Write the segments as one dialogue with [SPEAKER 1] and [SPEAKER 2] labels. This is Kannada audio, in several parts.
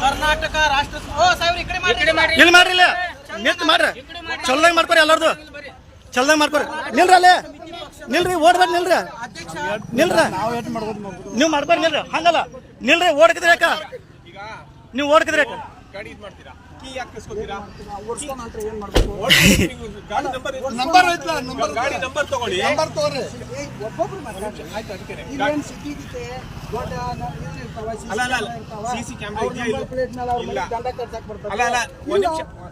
[SPEAKER 1] ಕರ್ನಾಟಕ ರಾಷ್ಟ್ರ
[SPEAKER 2] ಇಲ್ಲಿ ಮಾಡ್ರಿ, ಇಲ್ಲ ನಿಂತು ಮಾಡ್ರಿ, ಚಲ್ದಂಗ್ ಮಾಡ್ಕೊರಿ, ಎಲ್ಲಾರ್ದು ಚಲ್ದಂಗ್ ಮಾಡ್ಕೊರಿ. ನಿಲ್ರಿ ಅಲ್ಲೇ, ನಿಲ್ರಿ, ಓಡ್ಬೇಡಿ, ನಿಲ್ರಿ, ನಿಲ್ರಿ, ನೀವು ಮಾಡ್ಕೊರಿ, ನಿಲ್ರಿ, ಹಂಗಲ್ಲ, ನಿಲ್ರಿ, ಓಡ್ಕಿದ್ರಿ ಯಾಕ ನೀವು ಓಡ್ಕಿದ್ರಿ ಯಾಕ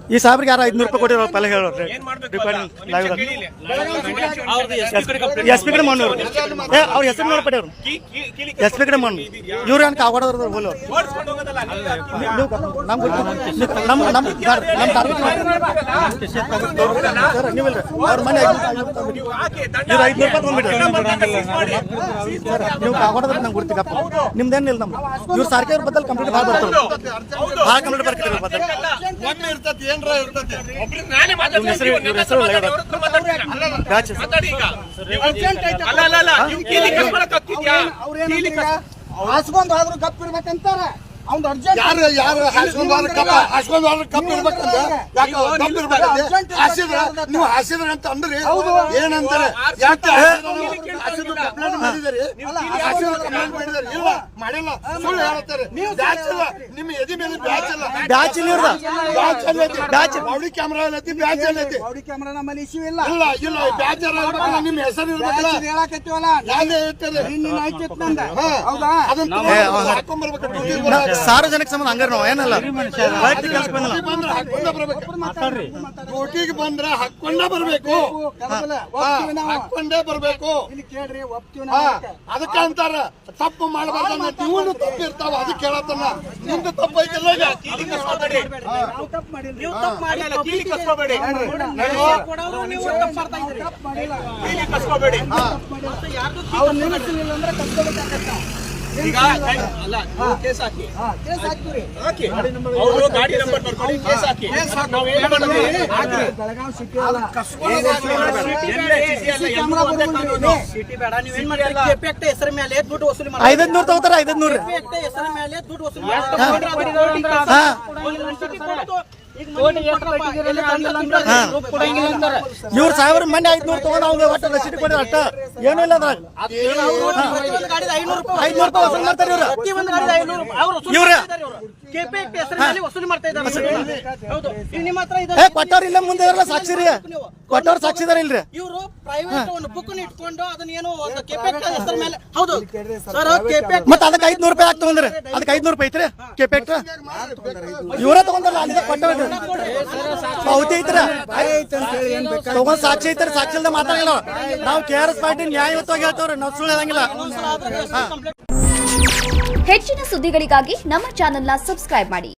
[SPEAKER 2] ಈ ಸಾಬ್ರಿಗೆ ಯಾರು 500 ರೂಪಾಯಿ ಕೊಟ್ಟಿರೋ ಪಲ್ಲ ಹೇಳೋರಿ ಎಸ್ ಪಿ ಕಡೆ ಮಣ್ಣೂರು ಅವ್ರ ಹೆಸರು ನೋಡ್ಪಡ್ಯವ್ರು ಎಸ್ ಪಿ ಕಡೆ ಮಣ್ಣು ಇವ್ರು ಏನ್ ಕಾಗೋಡೋದ್ರ ಬೋಲು ನೀವಿಲ್ರಿ ಅವ್ರ ಮನೆ 500 ರೂಪಾಯಿ ತೊಗೊಂಡ್ಬಿಡ್ರಿ ನೀವು ಕಾಗೋಡೋದ್ರ ನಂಗೆ ಗುರ್ತಿಗಪ್ಪ ನಿಮ್ದೇನಿಲ್ಲ ನಮ್ಮ ಇವ್ರು ಸರ್ಕಾರ ಬದಲ್ ಕಂಪ್ಲೀಟ್ ಭಾಳ ಬರ್ತಾರೆ ಭಾಳ ಕಂಪ್ಲೀಟ್ ಬರ್ತಿದ್ರು
[SPEAKER 3] ಹಾಸ್ಕೊಂಡ್ ಆದ್ರೂ ಕಪ್ ಇರ್ಬೇಕಂತಾರ ಅವ್ನು ಅರ್ಜೆಂಟ್ ಯಾರು ನೀವು ಹಾಸಿದ್ರೆ ಅಂತ ಅಂದ್ರಿ ಏನಂತಾರೆ ಯಾಕೆ ಮಾಡಿಲ್ಲ ಸುಳ್ಳು ಹೇಳ್ತಾರೆ ನಿಮ್ಮ ಎದಿ ಮೇಲೆ ಬ್ಯಾಚ್ ಅಲ್ಲ ಬ್ಯಾಚ್ ಬಾಡಿ ಕ್ಯಾಮ್ರಾ ಐತಿ ಬ್ಯಾಚ್ ಐತಿ ಬಾಡಿ ಕ್ಯಾಮ್ರಾ ನಮ್ಮಲ್ಲಿ ಇಶ್ಯೂ ಇಲ್ಲ ಇಲ್ಲ ಇಲ್ಲ ಬ್ಯಾಚ್ ನಿಮ್ಮ ಹೆಸರು ಇರ್ಬೇಕಲ್ಲ ಹೇಳಕತ್ತೀವಲ್ಲ ಯಾವ್ದೇ ಹೇಳ್ತಾರೆ ನಿನ್ನ ಆಯ್ತು ನಂದ ಹೌದಾ ಅದನ್ನ ಹಾಕೊಂಡ್ಬರ್ಬೇಕು
[SPEAKER 2] ಸಾರ್ವಜನಿಕ ಸಂಬಂಧ ಹಂಗಾರ ನಾವು ಏನಲ್ಲ
[SPEAKER 3] ಡ್ಯೂಟಿಗೆ ಬಂದ್ರೆ ಹಾಕೊಂಡೇ ಬರ್ಬೇಕು ಹಾಕೊಂಡೇ ಬರ್ಬೇಕು ಅದಕ್ಕ ಅಂತಾರ ತಪ್ಪು ಮಾಡಬಾರ್ದು ಇವನು ತಪ್ಪು ಇರ್ತಾವ ಅದಕ್ಕೆ ಹೇಳತ್ತಲ್ಲ ನಿಮ್ದು ತಪ್ಪು ಐತಿಲ್ಲ ಅವ್ರು ನಿಲ್ಲಿಸಲಿಲ್ಲ ಅಂದ್ರೆ ಕಸ್ಕೋಬೇಕಾಗತ್ತ ಈಗ ಅಲ್ಲ ಕೇಸ್ ಹಾಕಿ ಅವರು ಗಾಡಿ ನಂಬರ್ ಬರ್ಕೊಳ್ಳಿ ಕೇಸ್ ಹಾಕಿ ನಾವು ಏನು ಮಾಡ್ತೀವಿ ಬೆಳಗಾವಿ ಸಿಟಿ ಅಲ್ಲ ಸಿಟಿ ಬೇಡ ನೀವು ಏನು ಮಾಡ್ತೀರಾ ಕೆಪೆಕ್ಟ್ ಹೆಸರ ಮೇಲೆ ದುಡ್ಡು ವಸೂಲಿ ಮಾಡಿ
[SPEAKER 2] 500 ತಗೋತಾರ 500
[SPEAKER 3] ಕೆಪೆಕ್ಟ್ ಹೆಸರ ಮೇಲೆ ದುಡ್ಡು ವಸೂಲಿ
[SPEAKER 2] ಇವ್ರು 1000 ಮಂದಿ 500 ತಗೊಂಡ್ ಅವ್ಗೆ ಒಟ್ಟು ರಸೀದಿ ಕೊಡಿ ಅಷ್ಟ ಏನೂ ಇಲ್ಲ ಅದ್ರಾಗ 500 ರೂಪಾಯಿ ವಸೂಲಿ ಮಾಡ್ತಾರೆ ಇವ್ರು
[SPEAKER 3] ವಸೂಲಿ ಮಾಡ್ತಾ ಇದ್ದಾರೆ
[SPEAKER 2] ಕೊಟ್ಟವ್ರ ಇಲ್ಲ ಮುಂದೆ ಇರಲ್ಲ ಸಾಕ್ಷಿ ರೀ ಕೊಟ್ಟವ್ರು ಸಾಕ್ಷಿದಾರ ಇಲ್ರಿ
[SPEAKER 3] ಇವರು ಪ್ರೈವೇಟ್ ಒಂದು ಬುಕ್ ಇಟ್ಕೊಂಡು ಅದನ್ನ ಏನೋ ಒಂದು ಕೆಪೆಕ್ಟ್ ಹೆಸರ ಮೇಲೆ ಹೌದು ಸರ್ ಕೆಪೆಕ್ಟ್
[SPEAKER 2] ಮತ್ತೆ ಅದಕ್ಕೆ 500 ರೂಪಾಯಿ ಹಾಕಿ ತಗೊಂಡ್ರಿ ಅದಕ್ಕೆ 500 ರೂಪಾಯಿ ಐತ್ರಿ ಕೆಪೆಕ್ಟ್ ಇವರೇ ತಗೊಂಡ್ರಲ್ಲ ಅಲ್ಲಿ ಕೊಟ್ಟವ್ರಿ ಹೌದು ಐತ್ರ ತಗೊಂಡ್ ಸಾಕ್ಷಿ ಐತ್ರಿ ಸಾಕ್ಷಿ ಇಲ್ದ ಮಾತಾಡಲ್ಲ ನಾವು KRS ಪಾರ್ಟಿ ನ್ಯಾಯಯುತವಾಗಿ ಹೇಳ್ತವ್ರಿ ನಾವು ಸುಳ್ಳು ಹೇಳಂಗಿಲ್ಲ
[SPEAKER 4] ಹೆಚ್ಚಿನ ಸುದ್ದಿಗಳಿಗಾಗಿ ನಮ್ಮ ಚಾನೆಲ್ನ ಸಬ್ಸ್ಕ್ರೈಬ್ ಮಾಡಿ.